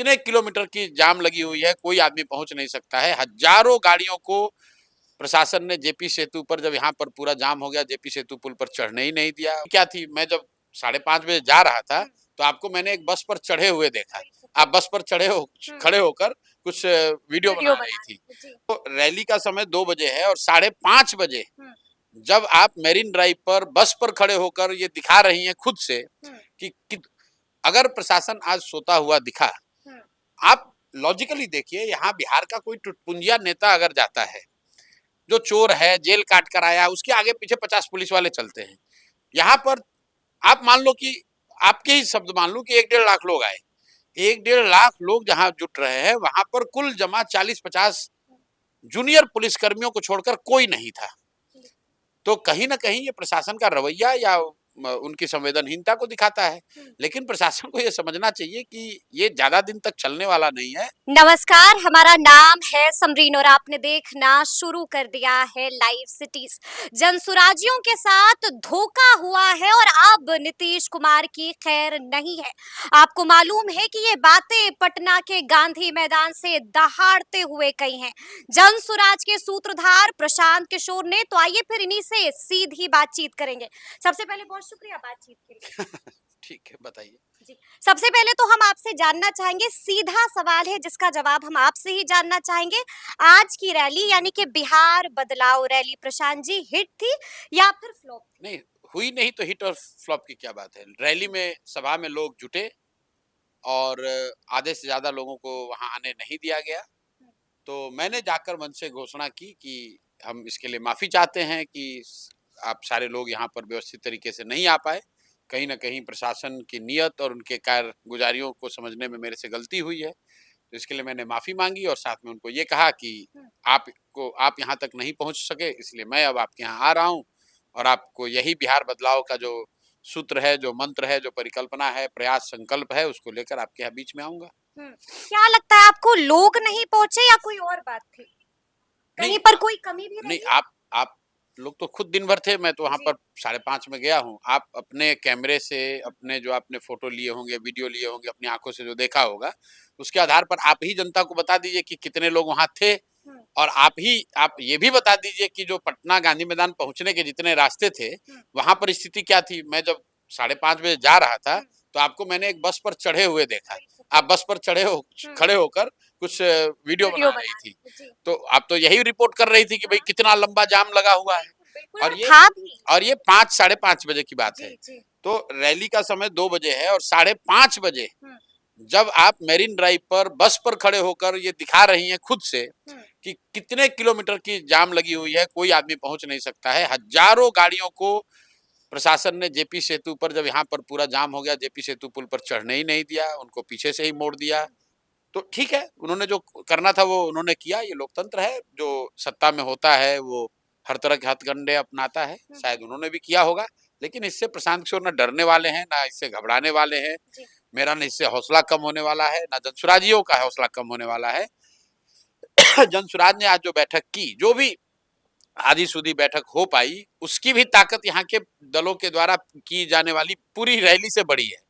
कितने किलोमीटर की जाम लगी हुई है, कोई आदमी पहुंच नहीं सकता है। हजारों गाड़ियों को प्रशासन ने जेपी सेतु पर, जब यहाँ पर पूरा जाम हो गया, जेपी सेतु पुल पर चढ़ने ही नहीं दिया। क्या थी, मैं जब 5:30 बजे जा रहा था तो आपको मैंने एक बस पर चढ़े हुए देखा। आप बस पर खड़े होकर कुछ वीडियो बना रही थी। तो रैली का समय 2 बजे है और 5:30 बजे जब आप मेरीन ड्राइव पर बस पर खड़े होकर ये दिखा रही हैं खुद से कि अगर प्रशासन आज सोता हुआ दिखा, आप लॉजिकली देखिए, यहाँ बिहार का कोई टुटपुंजिया नेता अगर जाता है, जो चोर है, जेल काट कर आया, उसके आगे पीछे 50 पुलिस वाले चलते हैं। यहाँ पर आप मान लो कि, आपके ही शब्द मान लो कि 1-1.5 लाख लोग आए, 1-1.5 लाख लोग जहां जुट रहे हैं, वहां पर कुल जमा 40-50 जूनियर पुलिसकर्मियों को छोड़कर कोई नहीं था। तो कहीं ना कहीं ये प्रशासन का रवैया या उनकी संवेदनहीनता को दिखाता है। लेकिन प्रशासन को ये समझना चाहिए कि ये ज्यादा दिन तक चलने वाला नहीं है। नमस्कार, हमारा नाम है समरीन और आपने देखना शुरू कर दिया है लाइव सिटीज। जनसुराजियों के साथ धोखा हुआ है और अब नीतीश कुमार की खैर नहीं है। आपको मालूम है कि ये बातें पटना के गांधी मैदान से दहाड़ते हुए कही हैं जनसुराज के सूत्रधार प्रशांत किशोर ने। तो आइए फिर इन्हीं से सीधी बातचीत करेंगे। सबसे पहले बहुत शुक्रिया बातचीत के लिए। ठीक है, बताइए जी, सबसे पहले तो हम आपसे जानना चाहेंगे, सीधा सवाल है जिसका जवाब हम आपसे ही जानना चाहेंगे। आज की रैली यानी कि बिहार बदलाव रैली प्रशांत जी हिट थी या फिर फ्लॉप थी? नहीं हुई, नहीं तो हिट और फ्लॉप की क्या बात है। रैली में, सभा में लोग जुटे और आधे से ज्यादा लोगों को वहां आने नहीं दिया गया। तो मैंने जाकर मंच से घोषणा की कि हम इसके लिए माफी चाहते हैं कि आप सारे लोग यहाँ पर व्यवस्थित तरीके से नहीं आ पाए। कहीं ना कहीं प्रशासन की नीयत और उनके कारगुजारियों को समझने में मेरे से गलती हुई है। तो इसके लिए मैंने माफी मांगी और साथ में उनको ये कहा कि आप यहाँ तक नहीं पहुंच सके, इसलिए मैं अब आपके यहाँ आ रहा हूँ और आपको यही बिहार बदलाव का जो सूत्र है, जो मंत्र है, जो परिकल्पना है, प्रयास, संकल्प है, उसको लेकर आपके यहाँ बीच में आऊंगा। क्या लगता है आपको, लोग नहीं पहुंचे या कोई और बात थी? कहीं पर कोई कमी भी नहीं, रही? आप लोग तो खुद दिन भर थे, मैं तो वहां पर 5:30 में गया हूँ। आप अपने कैमरे से, अपने जो आपने फोटो लिए होंगे, वीडियो लिए होंगे, अपनी आंखों से जो देखा होगा, उसके आधार पर आप ही जनता को बता दीजिए कि कितने लोग वहां थे। और आप ये भी बता दीजिए कि जो पटना गांधी मैदान पहुंचने के जितने रास्ते थे, वहां पर स्थिति क्या थी। मैं जब 5:30 बजे जा रहा था तो आपको मैंने एक बस पर चढ़े हुए देखा। आप बस पर खड़े होकर कुछ वीडियो बना रही थी। तो आप तो यही रिपोर्ट कर रही थी कि भाई कितना लंबा जाम लगा हुआ है। और ये 5-5:30 बजे की बात है। तो रैली का समय 2 बजे है और 5:30 बजे जब आप मेरीन ड्राइव पर बस पर खड़े होकर ये दिखा रही हैं खुद से कि कितने किलोमीटर की जाम लगी हुई है, कोई आदमी पहुंच नहीं सकता है। हजारों गाड़ियों को प्रशासन ने जेपी सेतु पर, जब यहाँ पर पूरा जाम हो गया, जेपी सेतु पुल पर चढ़ने ही नहीं दिया, उनको पीछे से ही मोड़ दिया। तो ठीक है, उन्होंने जो करना था वो उन्होंने किया। ये लोकतंत्र है, जो सत्ता में होता है वो हर तरह के हथकंडे अपनाता है। शायद उन्होंने भी किया होगा, लेकिन इससे प्रशांत किशोर ना डरने वाले हैं, ना इससे घबराने वाले हैं। मेरा ना इससे हौसला कम होने वाला है, ना जनसुराजियों का हौसला कम होने वाला है। जनसुराज ने आज जो बैठक की, जो भी आधी सूधी बैठक हो पाई, उसकी भी ताकत यहाँ के दलों के द्वारा की जाने वाली पूरी रैली से बड़ी है।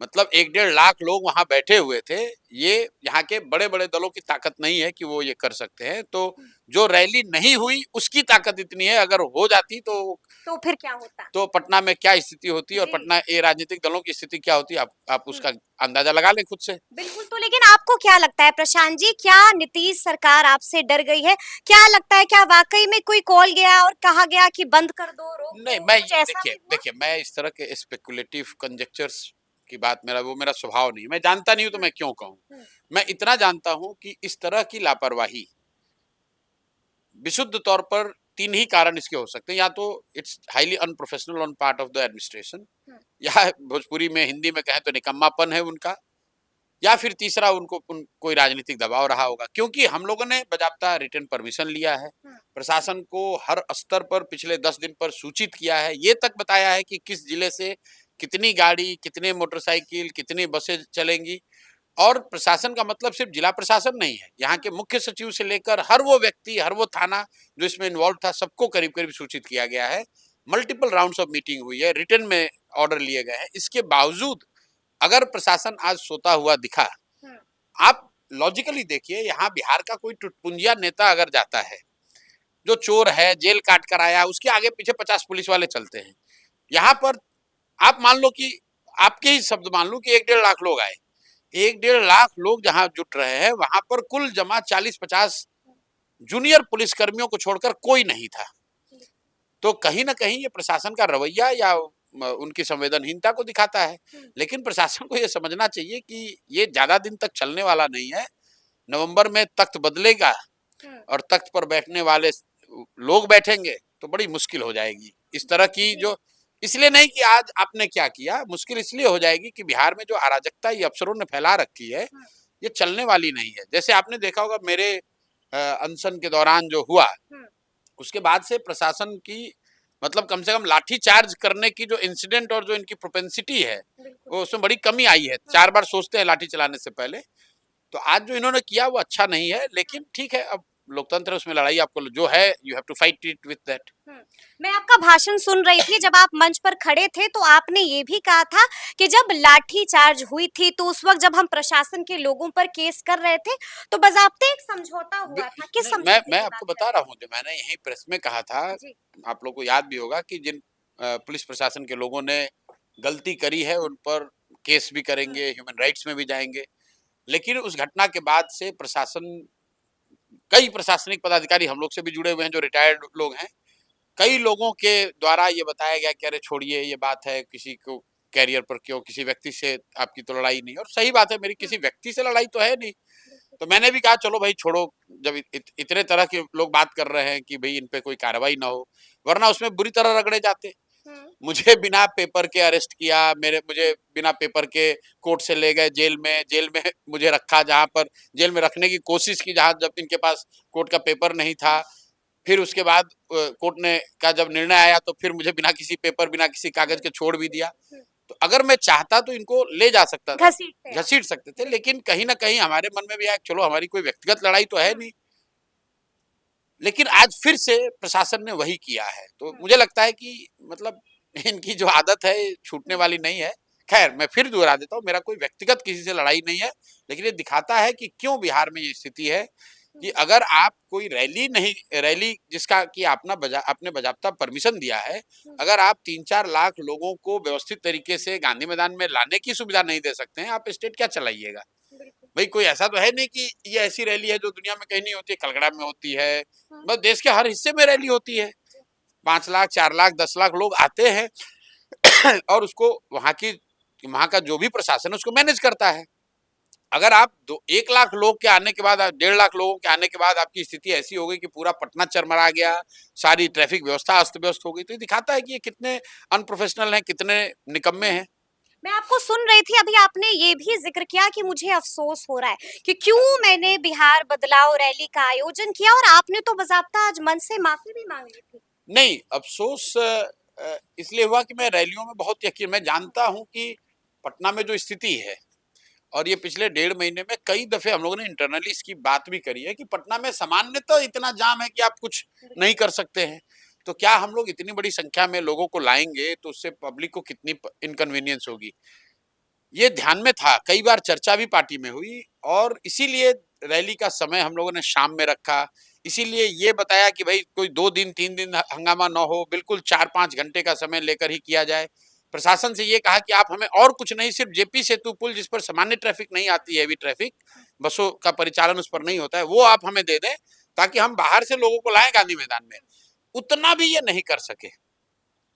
मतलब 1-1.5 लाख लोग वहां बैठे हुए थे। ये यहाँ के बड़े बड़े दलों की ताकत नहीं है कि वो ये कर सकते हैं। तो जो रैली नहीं हुई उसकी ताकत इतनी है। अगर हो जाती तो फिर क्या होता? तो पटना में क्या स्थिति होती और पटना ये राजनीतिक दलों की स्थिति क्या होती, आप उसका अंदाजा लगा लें खुद से। बिल्कुल। तो लेकिन आपको क्या लगता है प्रशांत जी, क्या नीतीश सरकार आपसे डर गई है? क्या लगता है, क्या वाकई में कोई कॉल गया और कहा गया कि बंद कर दो, रोक नहीं, दो? मैं देखिए, मैं इस तरह के स्पेकुलेटिव कंजेक्चर्स की बात, मेरा स्वभाव नहीं है। मैं जानता नहीं हूं तो मैं क्यों कहूं। मैं इतना जानता हूं कि इस तरह की लापरवाही विशुद्ध तौर पर 3 ही कारण इसके हो सकते हैं। या तो it's highly unprofessional on part of the administration, या भोजपुरी में, हिंदी में कहें तो निकम्मापन है उनका, या फिर तीसरा उनको कोई राजनीतिक दबाव रहा होगा। क्योंकि हम लोगों ने बाकायदा रिटर्न परमिशन लिया है, प्रशासन को हर स्तर पर पिछले 10 दिन पर सूचित किया है, ये तक बताया है कि किस जिले से कितनी गाड़ी, कितने मोटरसाइकिल, कितनी बसें चलेंगी। और प्रशासन का मतलब सिर्फ जिला प्रशासन नहीं है, यहाँ के मुख्य सचिव से लेकर हर वो व्यक्ति, हर वो थाना जो इसमें इन्वॉल्व था, सबको करीब करीब सूचित किया गया है। मल्टीपल राउंड्स ऑफ मीटिंग हुई है, रिटर्न में ऑर्डर लिए गए हैं। इसके बावजूद अगर प्रशासन आज सोता हुआ दिखा, आप लॉजिकली देखिए, यहाँ बिहार का कोई टुटपुंजिया नेता अगर जाता है, जो चोर है, जेल काट कर आया, उसके आगे पीछे 50 पुलिस वाले चलते हैं। यहाँ पर आप मान लो कि, आपके ही शब्द मान लो कि 1-1.5 लाख लोग आए, 1-1.5 लाख लोग जहां जुट रहे हैं, वहां पर कुल जमा 40-50 जूनियर पुलिसकर्मियों को छोड़कर कोई नहीं था। तो कहीं ना कहीं ये प्रशासन का रवैया या उनकी संवेदनहीनता को दिखाता है। लेकिन प्रशासन को ये समझना चाहिए कि ये ज्यादा दिन तक चलने वाला नहीं है। नवंबर में तख्त बदलेगा और तख्त पर बैठने वाले लोग बैठेंगे तो बड़ी मुश्किल हो जाएगी। इस तरह की जो, इसलिए नहीं कि आज आपने क्या किया, मुश्किल इसलिए हो जाएगी कि बिहार में जो अराजकता ये अफसरों ने फैला रखी है, ये चलने वाली नहीं है। जैसे आपने देखा होगा मेरे अनशन के दौरान जो हुआ, उसके बाद से प्रशासन की, मतलब कम से कम लाठी चार्ज करने की जो इंसिडेंट और जो इनकी प्रोपेंसिटी है, वो उसमें बड़ी कमी आई है। 4 बार सोचते हैं लाठी चलाने से पहले। तो आज जो इन्होंने किया वो अच्छा नहीं है, लेकिन ठीक है, अब लोकतंत्र है, उसमें लड़ाई आपको जो है, you have to fight it with that. मैं आपका भाषण सुन रही थी, जब आप मंच पर खड़े थे तो आपने ये भी कहा था कि जब लाठी चार्ज हुई थी तो उस वक्त जब हम प्रशासन के लोगों पर केस कर रहे थे तो बज़ाब्ते एक समझौता हुआ था। किस समझौते मैं की आपको बात बता कर रहा हूँ, जो मैंने यही प्रेस में कहा था, जी। आप लोग को याद भी होगा कि जिन पुलिस प्रशासन के लोगों ने गलती करी है उन पर केस भी करेंगे, ह्यूमन राइट्स में भी जाएंगे। लेकिन उस घटना के बाद से प्रशासन, कई प्रशासनिक पदाधिकारी हम लोग से भी जुड़े हुए हैं जो रिटायर्ड लोग हैं, कई लोगों के द्वारा ये बताया गया कि अरे छोड़िए, ये बात है, किसी को कैरियर पर क्यों, किसी व्यक्ति से आपकी तो लड़ाई नहीं। और सही बात है, मेरी किसी व्यक्ति से लड़ाई तो है नहीं। तो मैंने भी कहा चलो भाई छोड़ो, जब इतने तरह के लोग बात कर रहे हैं कि भाई इन पे कोई कार्रवाई ना हो, वरना उसमें बुरी तरह रगड़े जाते। मुझे बिना पेपर के अरेस्ट किया, मुझे बिना पेपर के कोर्ट से ले गए जेल में मुझे रखा, जहां पर जेल में रखने की कोशिश की, जहां जब इनके पास कोर्ट का पेपर नहीं था। फिर उसके बाद कोर्ट ने का जब निर्णय आया तो फिर मुझे बिना किसी पेपर, बिना किसी कागज के छोड़ भी दिया। तो अगर मैं चाहता तो इनको ले जा सकता था, घसीट सकते थे, लेकिन कहीं ना कहीं हमारे मन में भी आया चलो हमारी कोई व्यक्तिगत लड़ाई तो है नहीं। लेकिन आज फिर से प्रशासन ने वही किया है, तो मुझे लगता है कि मतलब इनकी जो आदत है छूटने वाली नहीं है। खैर, मैं फिर दोहरा देता हूँ, मेरा कोई व्यक्तिगत किसी से लड़ाई नहीं है, लेकिन ये दिखाता है कि क्यों बिहार में ये स्थिति है कि अगर आप कोई रैली जिसका कि आपने बाजाबता परमिशन दिया है, अगर आप 3-4 लाख लोगों को व्यवस्थित तरीके से गांधी मैदान में लाने की सुविधा नहीं दे सकते हैं, आप स्टेट क्या चलाइएगा? भाई कोई ऐसा तो है नहीं कि ये ऐसी रैली है जो दुनिया में कहीं नहीं होती है, कलकड़ा में होती है, बस देश के हर हिस्से में रैली होती है। 5 लाख, 4 लाख, 10 लाख लोग आते हैं और उसको वहां का जो भी प्रशासन है उसको मैनेज करता है। अगर आप 1 लाख लोग के आने के बाद, 1.5 लाख लोगों के आने के बाद आपकी स्थिति ऐसी हो गई कि पूरा पटना चरमरा गया, सारी ट्रैफिक व्यवस्था अस्त व्यस्त हो गई, तो ये दिखाता है कि ये कितने अनप्रोफेशनल हैं, कितने निकम्मे हैं। मैं आपको सुन रही थी, अभी आपने ये भी जिक्र किया कि मुझे अफसोस हो रहा है कि क्यों मैंने बिहार बदलाव रैली का आयोजन किया, और आपने तो बज़ाब्ता आज मन से माफी भी मांग ली थी। नहीं, अफसोस इसलिए हुआ कि मैं रैलियों में बहुत यकीन, मैं जानता हूं कि पटना में जो स्थिति है, और ये पिछले 1.5 महीने में कई दफे हम लोगों ने इंटरनली इसकी बात भी करी है कि पटना में सामान्यतः इतना जाम है कि आप कुछ नहीं कर सकते हैं। तो क्या हम लोग इतनी बड़ी संख्या में लोगों को लाएंगे तो उससे पब्लिक को कितनी इनकन्वीनियंस होगी, ये ध्यान में था। कई बार चर्चा भी पार्टी में हुई और इसीलिए रैली का समय हम लोगों ने शाम में रखा। इसीलिए ये बताया कि भाई कोई 2 दिन 3 दिन हंगामा ना हो, बिल्कुल 4-5 घंटे का समय लेकर ही किया जाए। प्रशासन से ये कहा कि आप हमें और कुछ नहीं, सिर्फ जेपी सेतु पुल जिस पर सामान्य ट्रैफिक नहीं आती है, हेवी ट्रैफिक, बसों का परिचालन उस पर नहीं होता है, वो आप हमें दे दें ताकि हम बाहर से लोगों को लाएं गांधी मैदान में। उतना भी ये नहीं कर सके,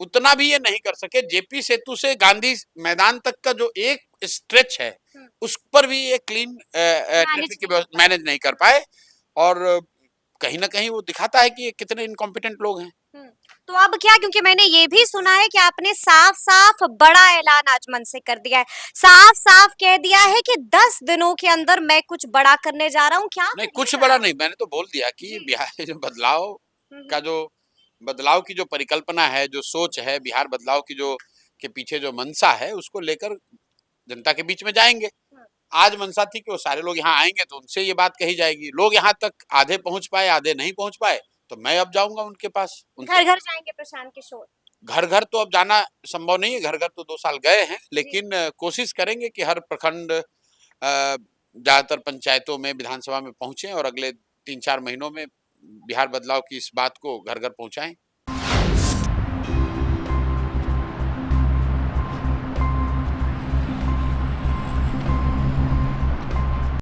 उतना भी ये नहीं कर सके। जेपी सेतु से गांधी मैदान तक का जो एक स्ट्रेच है उस पर भी ये क्लीन ट्रैफिक की मैनेज नहीं कर पाए, और कहीं ना कहीं वो दिखाता है कि ये कितने इनकॉम्पिटेंट लोग हैं। तो अब क्या, क्योंकि मैंने ये भी सुना है कि आपने साफ साफ बड़ा ऐलान आज मन से कर दिया है, साफ साफ कह दिया है कि 10 दिनों के अंदर मैं कुछ बड़ा करने जा रहा हूँ। क्या? नहीं, कुछ बड़ा नहीं, मैंने तो बोल दिया कि बिहार जो बदलाव की जो परिकल्पना है, जो सोच है, बिहार बदलाव की जो के पीछे जो मंशा है, उसको लेकर जनता के बीच में जाएंगे। आज मंशा थी कि वो सारे लोग यहाँ आएंगे तो उनसे ये बात कही जाएगी। लोग यहाँ तक आधे पहुंच पाए, आधे नहीं पहुंच पाए, तो मैं अब जाऊंगा उनके पास, घर घर जाएंगे प्रशांत किशोर। घर घर तो अब जाना संभव नहीं है, घर घर तो 2 साल गए हैं, लेकिन कोशिश करेंगे कि हर प्रखंड ज़्यादातर पंचायतों में, विधानसभा में पहुँचे और अगले 3-4 महीनों में बिहार बदलाव की इस बात को घर-घर पहुँचाएँ।